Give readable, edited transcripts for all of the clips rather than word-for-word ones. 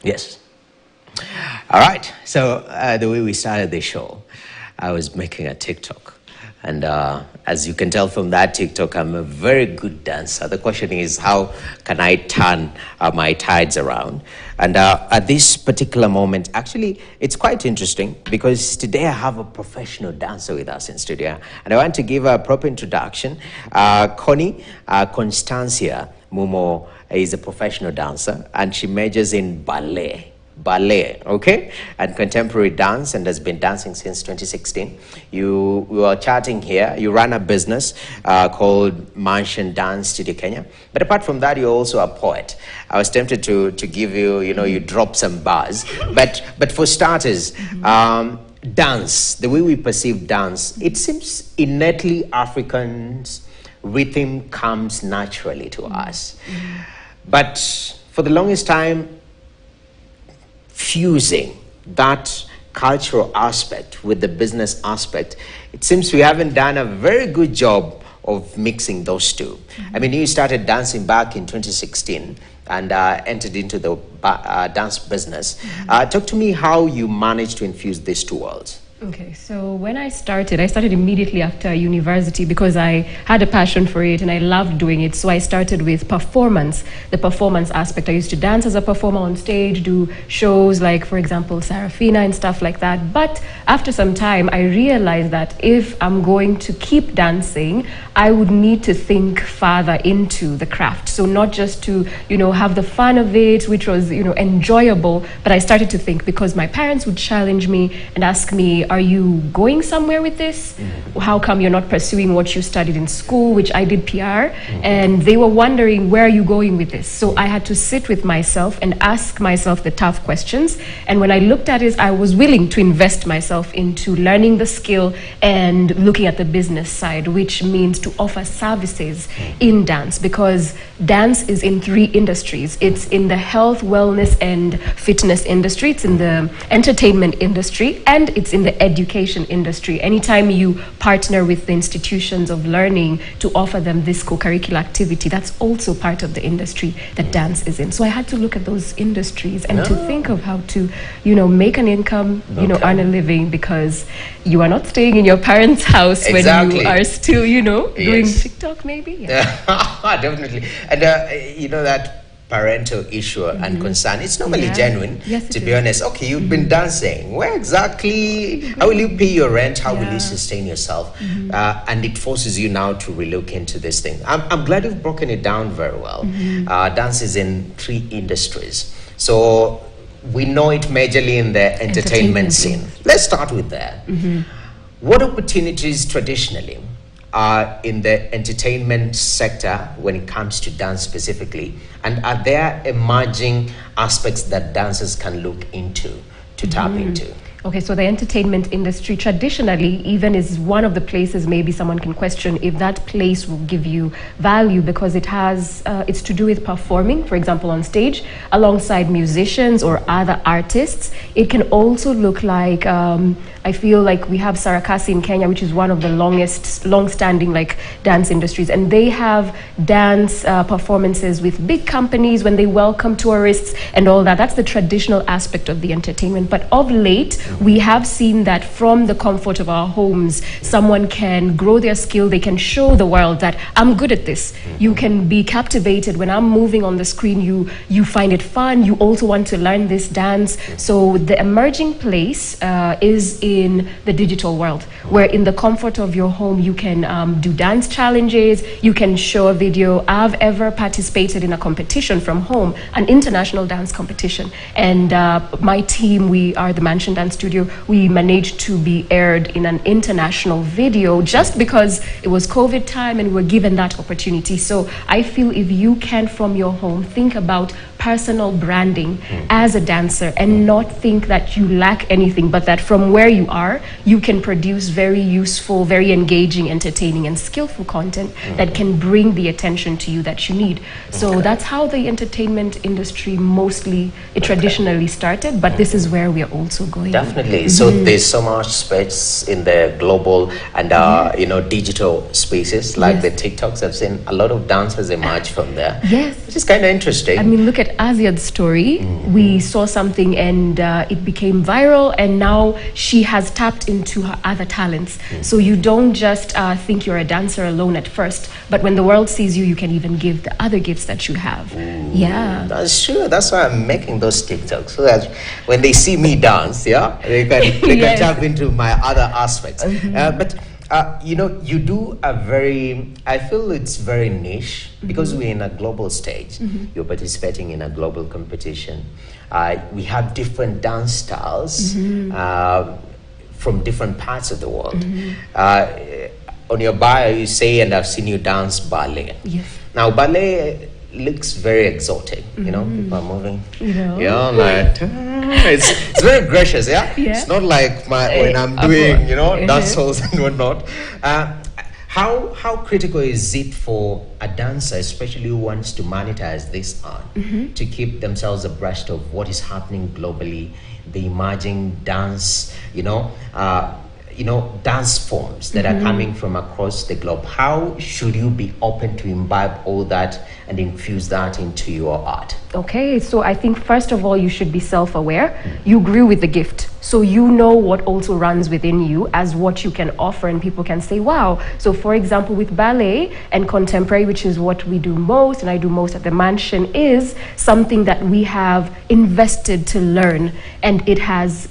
Yes. All right. So the way we started the show, I was making a TikTok. And as you can tell from that TikTok, I'm a very good dancer. The question is, how can I turn my tides around? And at this particular moment, actually, it's quite interesting because today I have a professional dancer with us in studio. And I want to give her a proper introduction. Connie Constancia Mumo is a professional dancer, and she majors in ballet, okay, and contemporary dance, and has been dancing since 2016. We were chatting here. You run a business called Mansion Dance Studio Kenya, but apart from that, you're also a poet. I was tempted to give you, you drop some bars, but for starters, dance, the way we perceive dance, it seems innately Africans. Rhythm comes naturally to us, but for the longest time, fusing that cultural aspect with the business aspect, it seems we haven't done a very good job of mixing those two. I mean, you started dancing back in 2016 and entered into the dance business. Talk to me how you managed to infuse these two worlds. Okay, so when I started immediately after university because I had a passion for it and I loved doing it. So I started with performance, the performance aspect. I used to dance as a performer on stage, do shows like, for example, Sarafina and stuff like that. But after some time, I realized that if I'm going to keep dancing, I would need to think further into the craft. So not just to, have the fun of it, which was, enjoyable, but I started to think, because my parents would challenge me and ask me, are you going somewhere with this? How come you're not pursuing what you studied in school, which I did PR? And they were wondering, where are you going with this? So I had to sit with myself and ask myself the tough questions. And when I looked at it, I was willing to invest myself into learning the skill and looking at the business side, which means to offer services in dance, because dance is in 3 industries. It's in the health, wellness, and fitness industry. It's in the entertainment industry, and it's in the education industry. Anytime you partner with the institutions of learning to offer them this co-curricular activity, that's also part of the industry that dance is in. So I had to look at those industries and to think of how to, make an income, earn a living, because you are not staying in your parents' house when you are still, doing TikTok maybe. Yeah. Definitely. And that parental issue and concern, it's normally genuine, to be honest. Okay, you've been dancing, where exactly, how will you pay your rent, how will you sustain yourself? And it forces you now to relook into this thing. I'm glad you've broken it down very well. Dance is in 3 industries, so we know it majorly in the entertainment scene. Let's start with that. What opportunities traditionally are in the entertainment sector when it comes to dance specifically, and are there emerging aspects that dancers can look into to tap into? Okay, so the entertainment industry traditionally even is one of the places maybe someone can question if that place will give you value, because it has, it's to do with performing, for example, on stage alongside musicians or other artists. It can also look like, I feel like we have Sarakasi in Kenya, which is one of the long-standing dance industries, and they have dance performances with big companies when they welcome tourists and all that. That's the traditional aspect of the entertainment. But of late, we have seen that from the comfort of our homes, someone can grow their skill. They can show the world that I'm good at this. You can be captivated when I'm moving on the screen. You find it fun. You also want to learn this dance. So the emerging place is in the digital world, where in the comfort of your home, you can do dance challenges. You can show a video. I've ever participated in a competition from home, an international dance competition. And my team, we are the Mansion Dance Studio. We managed to be aired in an international video just because it was COVID time and we were given that opportunity. So I feel if you can, from your home, think about personal branding as a dancer and not think that you lack anything, but that from where you are, you can produce very useful, very engaging, entertaining, and skillful content that can bring the attention to you that you need. So that's how the entertainment industry mostly, it traditionally started, but this is where we are also going. Definitely. So there's so much space in the global and digital spaces like the TikToks. I've seen a lot of dancers emerge from there. Yes. Which is kind of interesting. I mean, look at at Asia's story, we saw something and it became viral, and now she has tapped into her other talents. So you don't just think you're a dancer alone at first, but when the world sees you, you can even give the other gifts that you have. Yeah. That's true. That's why I'm making those TikToks, so that when they see me dance, they can tap into my other aspects. But you know, you do a very, I feel it's very niche, because we're in a global stage. You're participating in a global competition. We have different dance styles from different parts of the world. On your bio, you say, and I've seen you dance ballet. Yes. Now, ballet looks very exotic, you know, people are moving. You Like, it's very gracious, It's not like when I'm doing, dance halls and whatnot. How critical is it for a dancer, especially who wants to monetize this art, to keep themselves abreast of what is happening globally, the emerging dance, dance forms that are coming from across the globe? How should you be open to imbibe all that and infuse that into your art? Okay, so I think first of all, you should be self-aware. You grew with the gift, so you know what also runs within you as what you can offer, and people can say, wow. So for example, with ballet and contemporary, which is what we do most, and I do most at the mansion, is something that we have invested to learn, and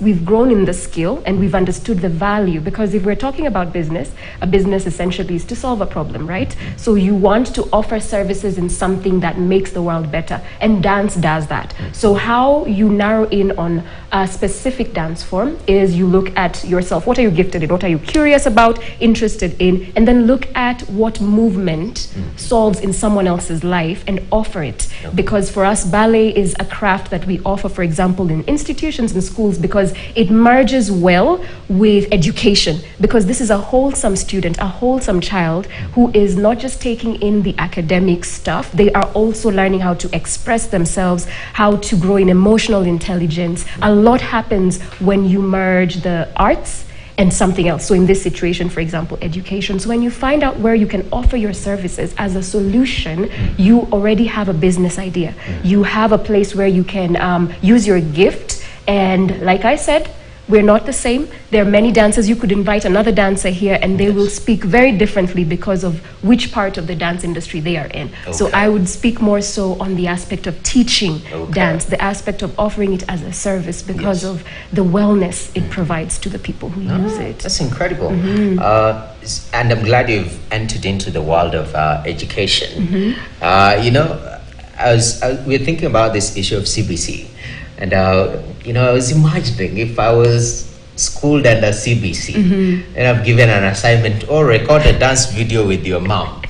we've grown in the skill, and we've understood the value. Because if we're talking about business, a business essentially is to solve a problem, right? So you want to offer services in something that makes the world better, and dance does that. So how you narrow in on a specific dance form is you look at yourself. What are you gifted in? What are you curious about, interested in? And then look at what movement solves in someone else's life and offer it. Because for us, ballet is a craft that we offer, for example, in institutions and schools, because it merges well with education. Because this is a wholesome student, a wholesome child who is not just taking in the academic stuff, they are also learning how to express themselves, how to grow in emotional intelligence. A lot happens when you merge the arts and something else. So in this situation, for example, education. So when you find out where you can offer your services as a solution, you already have a business idea. You have a place where you can use your gift. And like I said, we're not the same. There are many dancers. You could invite another dancer here and they will speak very differently because of which part of the dance industry they are in. So I would speak more so on the aspect of teaching dance, the aspect of offering it as a service because of the wellness it provides to the people who use it. That's incredible. And I'm glad you've entered into the world of education. We're thinking about this issue of CBC. And, I was imagining if I was schooled under CBC and I've given an assignment or record a dance video with your mom,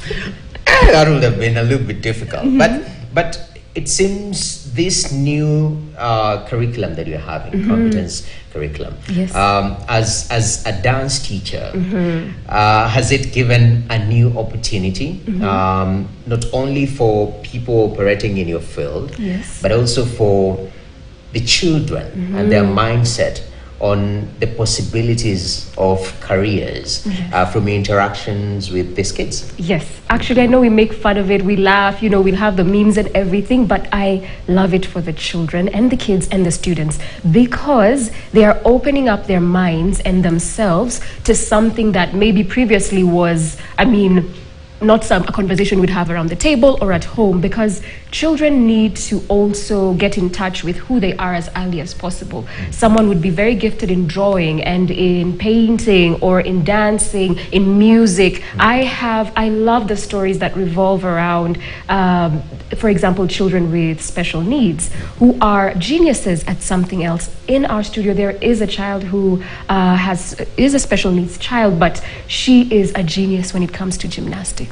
that would have been a little bit difficult. But it seems this new curriculum that you're having, competence curriculum, as a dance teacher, has it given a new opportunity, not only for people operating in your field, but also for the children and their mindset on the possibilities of careers from your interactions with these kids? Yes, actually, I know we make fun of it, we laugh, we'll have the memes and everything, but I love it for the children and the kids and the students, because they are opening up their minds and themselves to something that maybe previously was, not a conversation we'd have around the table or at home, because children need to also get in touch with who they are as early as possible. Someone would be very gifted in drawing and in painting or in dancing, in music. I love the stories that revolve around, for example, children with special needs who are geniuses at something else. In our studio, there is a child who is a special needs child, but she is a genius when it comes to gymnastics.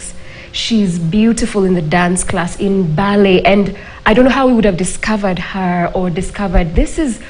She's beautiful in the dance class, in ballet, and I don't know how we would have discovered her or discovered this is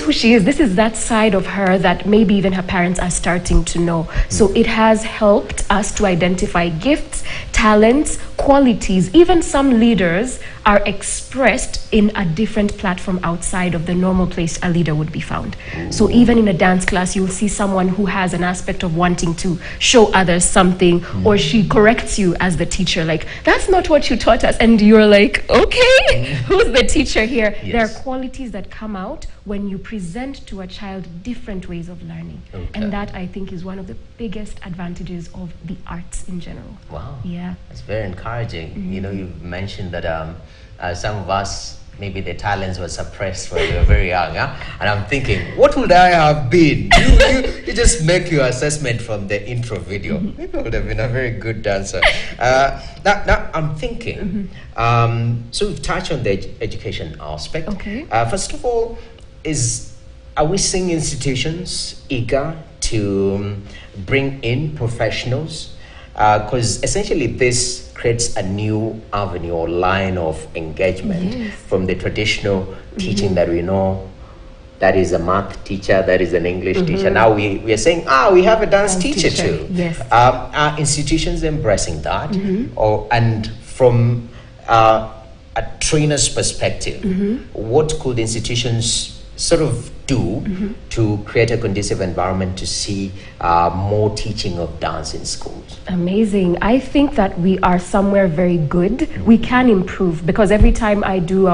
who she is. This is that side of her that maybe even her parents are starting to know. So it has helped us to identify gifts, talents, qualities, even some leaders, are expressed in a different platform outside of the normal place a leader would be found. So even in a dance class, you'll see someone who has an aspect of wanting to show others something, or she corrects you as the teacher, like, that's not what you taught us. And you're like, okay, who's the teacher here? Yes. There are qualities that come out when you present to a child different ways of learning. And that, I think, is one of the biggest advantages of the arts in general. Wow. Yeah. That's very encouraging. You know, you've mentioned that some of us, maybe the talents were suppressed when we were very young. Huh? And I'm thinking, what would I have been? You just make your assessment from the intro video. Maybe I would have been a very good dancer. Now I'm thinking, so we've touched on the education aspect. Okay. First of all, are we seeing institutions eager to bring in professionals? Because essentially this creates a new avenue or line of engagement from the traditional teaching that we know. That is a math teacher, that is an English teacher. Now we are saying, we have a dance teacher too. Yes. Are institutions embracing that? And from a trainer's perspective, what could institutions sort of do to create a conducive environment to see more teaching of dance in schools? Amazing. I think that we are somewhere very good. We can improve, because every time I do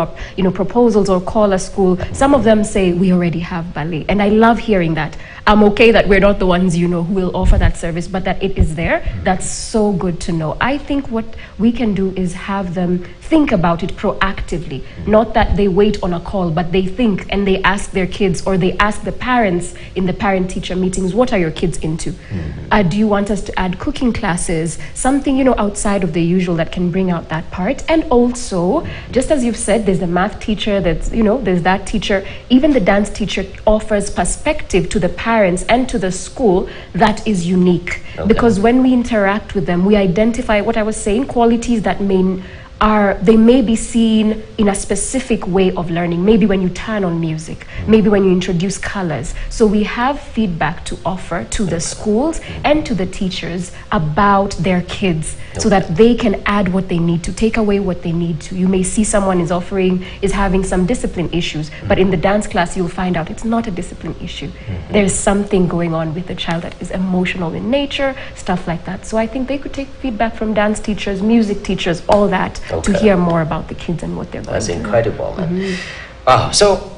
proposals or call a school, some of them say we already have ballet, and I love hearing that. I'm okay that we're not the ones who will offer that service, but that it is there. That's so good to know. I think what we can do is have them think about it proactively, not that they wait on a call, but they think and they ask their kids, or they ask the parents in the parent-teacher meetings, what are your kids into? Do you want us to add cooking classes? Something, outside of the usual that can bring out that part. And also, just as you've said, there's the math teacher, there's that teacher. Even the dance teacher offers perspective to the parents and to the school that is unique. Because when we interact with them, we identify, what I was saying, qualities that they may be seen in a specific way of learning. Maybe when you turn on music, maybe when you introduce colors. So we have feedback to offer to the schools and to the teachers about their kids, so that they can add what they need to, take away what they need to. You may see someone is having some discipline issues, but in the dance class you'll find out it's not a discipline issue. There's something going on with the child that is emotional in nature, stuff like that. So I think they could take feedback from dance teachers, music teachers, all that, to hear more about the kids and what they're going through. That's incredible, man. Wow. So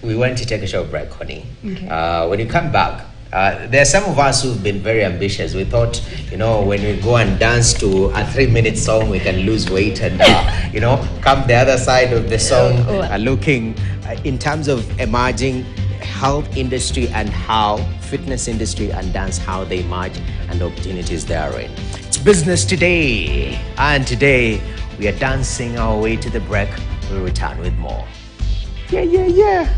we went to take a short break, honey. When you come back, there are some of us who've been very ambitious. We thought, when we go and dance to a 3-minute song, we can lose weight and, come the other side of the song, looking in terms of emerging health industry and how fitness industry and dance, how they merge and the opportunities they are in. It's business today, and today we are dancing our way to the break. We'll return with more. Yeah.